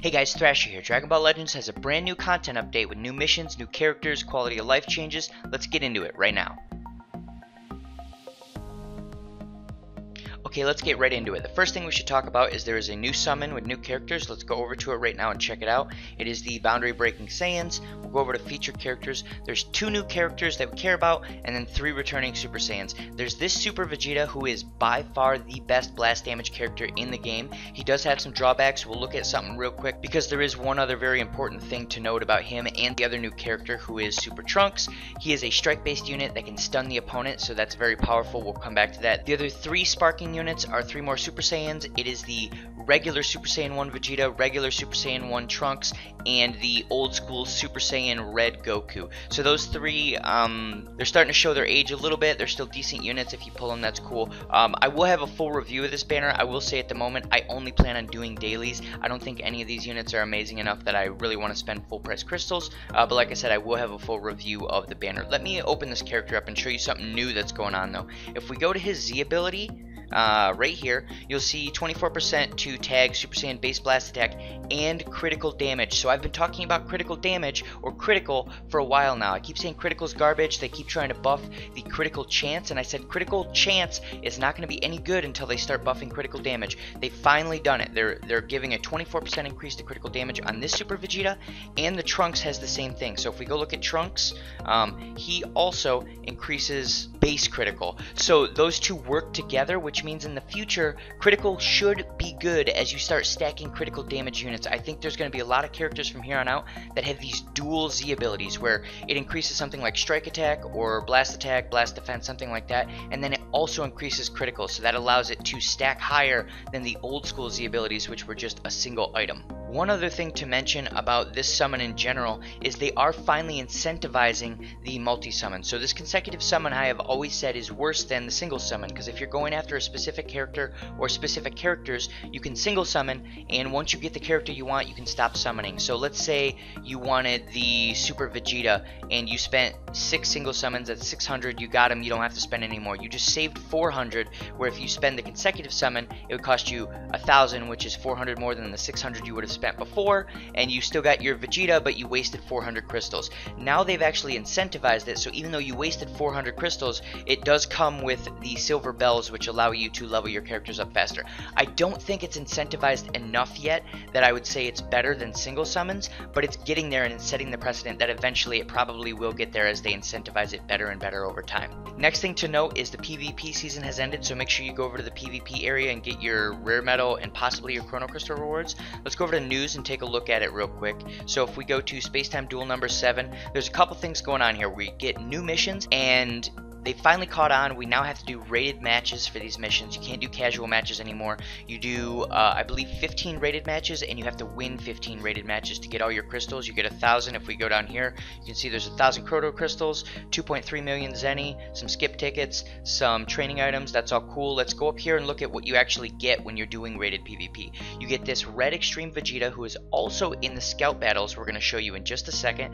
Hey guys, Thrasher here. Dragon Ball Legends has a brand new content update with new missions, new characters, quality of life changes. Let's get into it right now. Okay, let's get right into it. The first thing we should talk about is there is a new summon with new characters. Let's go over to it right now and check it out. It is the Boundary Breaking Saiyans. We'll go over to featured characters. There's 2 new characters that we care about, and then 3 returning Super Saiyans. There's this Super Vegeta, who is by far the best blast damage character in the game. He does have some drawbacks. We'll look at something real quick, because there is one other very important thing to note about him and the other new character, who is Super Trunks. He is a strike-based unit that can stun the opponent, so that's very powerful. We'll come back to that. The other 3 sparking units are 3 more Super Saiyans. It is the regular Super Saiyan 1 Vegeta, regular Super Saiyan 1 Trunks, and the old school Super Saiyan Red Goku. So those 3, they're starting to show their age a little bit. They're still decent units. If you pull them, that's cool. I will have a full review of this banner. I will say at the moment, I only plan on doing dailies. I don't think any of these units are amazing enough that I really want to spend full price crystals. But like I said, I will have a full review of the banner. Let me open this character up and show you something new that's going on though. If we go to his Z ability, right here, you'll see 24% to tag Super Saiyan base blast attack and critical damage. So I've been talking about critical damage or critical for a while now. I keep saying critical's garbage. They keep trying to buff the critical chance, and I said critical chance is not going to be any good until they start buffing critical damage. They've finally done it. They're giving a 24% increase to critical damage on this Super Vegeta, and the Trunks has the same thing. So if we go look at Trunks, he also increases base critical. So those 2 work together, which means in the future critical should be good as you start stacking critical damage units. I think there's going to be a lot of characters from here on out that have these dual Z abilities where it increases something like strike attack or blast attack, blast defense, something like that, and then it also increases critical, so that allows it to stack higher than the old school Z abilities, which were just a single item. One other thing to mention about this summon in general is they are finally incentivizing the multi-summon. So this consecutive summon, I have always said, is worse than the single summon, because if you're going after a specific character or specific characters, you can single summon, and once you get the character you want, you can stop summoning. So let's say you wanted the Super Vegeta and you spent 6 single summons at 600, you got him, you don't have to spend any more. You just saved 400, where if you spend the consecutive summon, it would cost you 1,000, which is 400 more than the 600 you would have spent before, and you still got your Vegeta, but you wasted 400 crystals. Now they've actually incentivized it, so even though you wasted 400 crystals, it does come with the silver bells, which allow you to level your characters up faster. I don't think it's incentivized enough yet that I would say it's better than single summons, but it's getting there and it's setting the precedent that eventually it probably will get there as they incentivize it better and better over time. Next thing to note is the PvP season has ended, so make sure you go over to the PvP area and get your rare medal and possibly your chrono crystal rewards. Let's go over to news and take a look at it real quick. So if we go to Spacetime Duel number 7, there's a couple things going on here. We get new missions, and they finally caught on. We now have to do rated matches for these missions. You can't do casual matches anymore. You do, I believe, 15 rated matches, and you have to win 15 rated matches to get all your crystals. You get 1,000. If we go down here, you can see there's 1,000 Chrono Crystals, 2.3 million Zenny, some skip tickets, some training items. That's all cool. Let's go up here and look at what you actually get when you're doing rated PvP. You get this Red Extreme Vegeta, who is also in the Scout battles we're going to show you in just a second.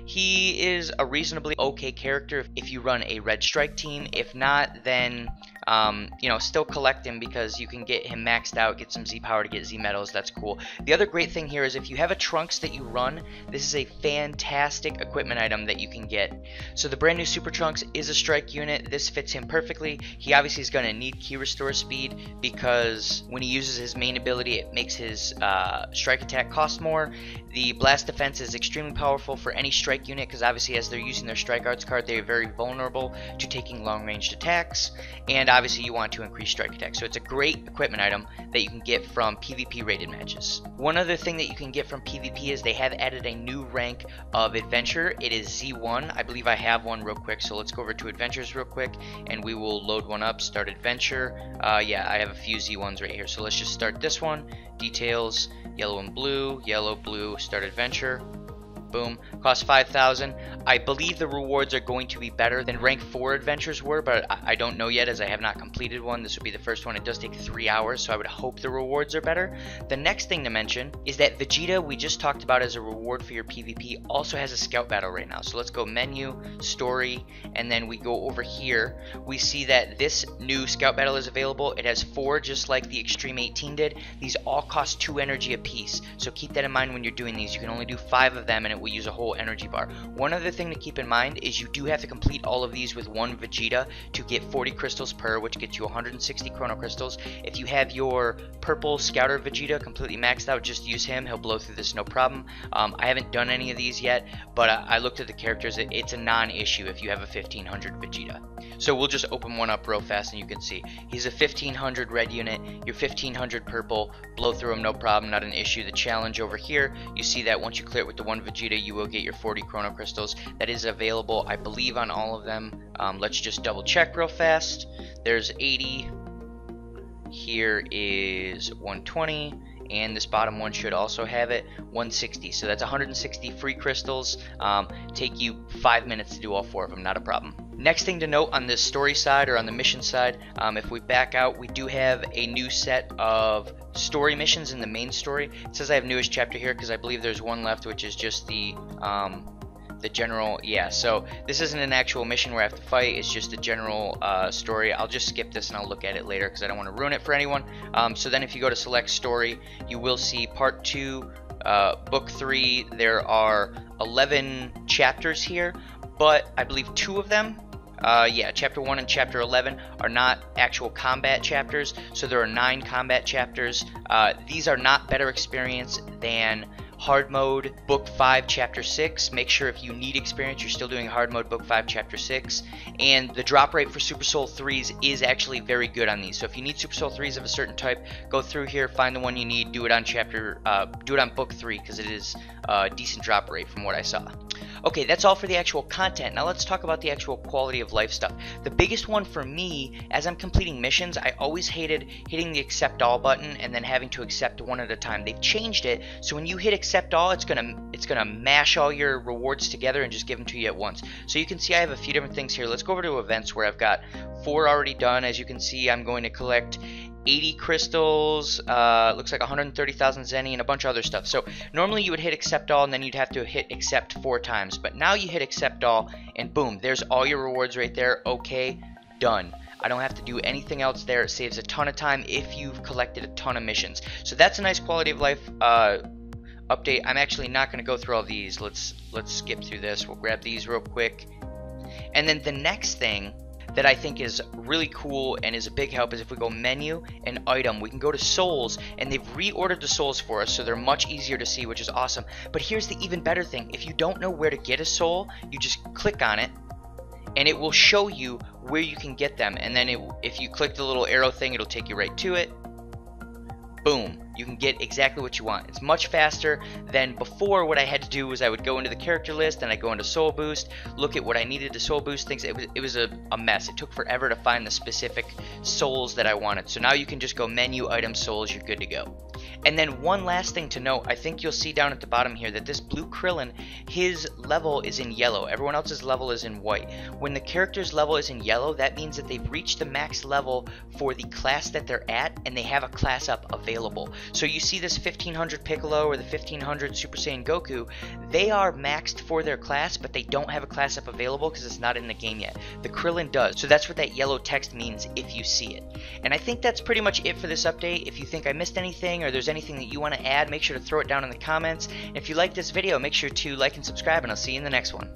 He is a reasonably okay character if you run a Red Strike team. If not, then you know, still collect him because you can get him maxed out, get some Z power to get Z medals. That's cool. The other great thing here is if you have a Trunks that you run, this is a fantastic equipment item that you can get. So the brand new Super Trunks is a strike unit. This fits him perfectly. He obviously is going to need key restore speed because when he uses his main ability, it makes his strike attack cost more. The blast defense is extremely powerful for any strike unit because obviously as they're using their strike arts card, they are very vulnerable to taking long ranged attacks, and obviously you want to increase strike attack. So it's a great equipment item that you can get from PvP rated matches. One other thing that you can get from PvP is they have added a new rank of adventure. It is Z1. I believe I have one real quick, so let's go over to adventures real quick and we will load one up. Start adventure. Yeah, I have a few Z1s right here, so let's just start this one. Details, yellow and blue, yellow, blue, start adventure. Boom. Cost 5,000. I believe the rewards are going to be better than rank 4 adventures were, but I don't know yet as I have not completed one. This would be the first one. It does take 3 hours, so I would hope the rewards are better. The next thing to mention is that Vegeta, we just talked about as a reward for your PvP, also has a scout battle right now. So let's go menu, story, and then we go over here. We see that this new scout battle is available. It has 4 just like the Extreme 18 did. These all cost 2 energy apiece, so keep that in mind when you're doing these. You can only do 5 of them and it will use a whole energy bar. One other thing to keep in mind is you do have to complete all of these with 1 Vegeta to get 40 crystals per, which gets you 160 chrono crystals. If you have your purple scouter Vegeta completely maxed out, just use him. He'll blow through this no problem. I haven't done any of these yet, but I looked at the characters. It's a non-issue if you have a 1500 Vegeta. So we'll just open one up real fast and you can see he's a 1500 red unit, your 1500 purple, blow through him no problem, not an issue. The challenge over here, you see that once you clear it with the 1 Vegeta, you will get your 40 chrono crystals. That is available, I believe, on all of them. Let's just double check real fast. There's 80. Here is 120. And this bottom one should also have it, 160. So that's 160 free crystals. Take you 5 minutes to do all 4 of them, not a problem. Next thing to note on this story side or on the mission side, if we back out, we do have a new set of story missions in the main story. It says I have newest chapter here because I believe there's one left, which is just the general, yeah, so this isn't an actual mission where I have to fight, it's just a general story. I'll just skip this and I'll look at it later because I don't want to ruin it for anyone. So then if you go to select story, you will see part 2, book 3. There are 11 chapters here, but I believe 2 of them, chapter 1 and chapter 11 are not actual combat chapters, so there are 9 combat chapters. These are not better experience than hard mode book 5 chapter 6. Make sure if you need experience you're still doing hard mode book 5 chapter 6, and the drop rate for Super Soul 3s is actually very good on these. So if you need Super Soul 3s of a certain type, go through here, find the one you need, do it on book 3 because it is a decent drop rate from what I saw. Okay, that's all for the actual content. Now let's talk about the actual quality of life stuff. The biggest one for me, as I'm completing missions, I always hated hitting the accept all button and then having to accept one at a time. They've changed it, so when you hit accept all, it's gonna mash all your rewards together and just give them to you at once. So you can see I have a few different things here. Let's go over to events where I've got 4 already done. As you can see, I'm going to collect 80 crystals, looks like 130,000 zenny, and a bunch of other stuff. So normally you would hit accept all and then you'd have to hit accept 4 times, but now you hit accept all and boom, there's all your rewards right there. Okay, done. I don't have to do anything else there. It saves a ton of time if you've collected a ton of missions. So that's a nice quality of life update. I'm actually not going to go through all these. Let's skip through this. We'll grab these real quick. And then the next thing that I think is really cool and is a big help is if we go menu and item, we can go to souls, and they've reordered the souls for us, so they're much easier to see, which is awesome. But here's the even better thing. If you don't know where to get a soul, you just click on it and it will show you where you can get them, and then if you click the little arrow thing, it'll take you right to it. Boom, you can get exactly what you want. It's much faster than before. What I had to do was I would go into the character list and I go into soul boost, look at what I needed to soul boost things. It was a mess. It took forever to find the specific souls that I wanted. So now you can just go menu, item, souls, you're good to go. And then one last thing to note, I think you'll see down at the bottom here that this blue Krillin, his level is in yellow. Everyone else's level is in white. When the character's level is in yellow, that means that they've reached the max level for the class that they're at, and they have a class up available. So you see this 1500 Piccolo or the 1500 Super Saiyan Goku, they are maxed for their class, but they don't have a class up available because it's not in the game yet. The Krillin does, so that's what that yellow text means if you see it. And I think that's pretty much it for this update. If you think I missed anything or there's anything that you want to add, make sure to throw it down in the comments. And if you like this video, make sure to like and subscribe, and I'll see you in the next one.